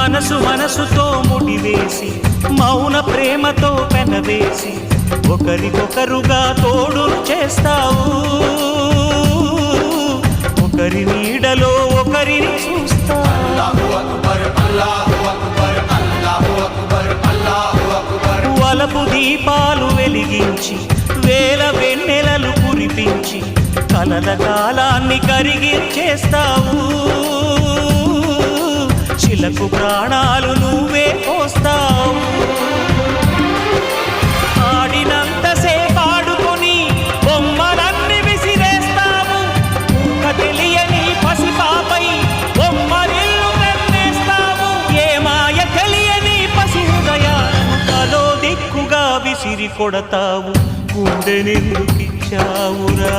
మనసు మనసుతో ముడివేసి మౌన ప్రేమతో పెనవేసి ఒకరికొకరుగా తోడును చేస్తావు ఒకరి నీడలో ఒకరిని చూస్తావు వలపు దీపాలు వెలిగించి వేల వెన్నెలలు కురిపించి కలల కాలాన్ని కరిగించేస్తావు శిలకు ప్రాణాలు నువ్వే పోస్తావు ఆడినంతసేపు ఆడుకొని బొమ్మలన్నీ విసిరేస్తావు ఊహ తెలియని పసిపాపై బొమ్మరిల్లు వెన్నేస్తావు ఏ మాయ తెలియని పసి హృదయాలను తలో దిక్కుగా విసిరి కొడతావు గుండెనెందుకిచ్చావురా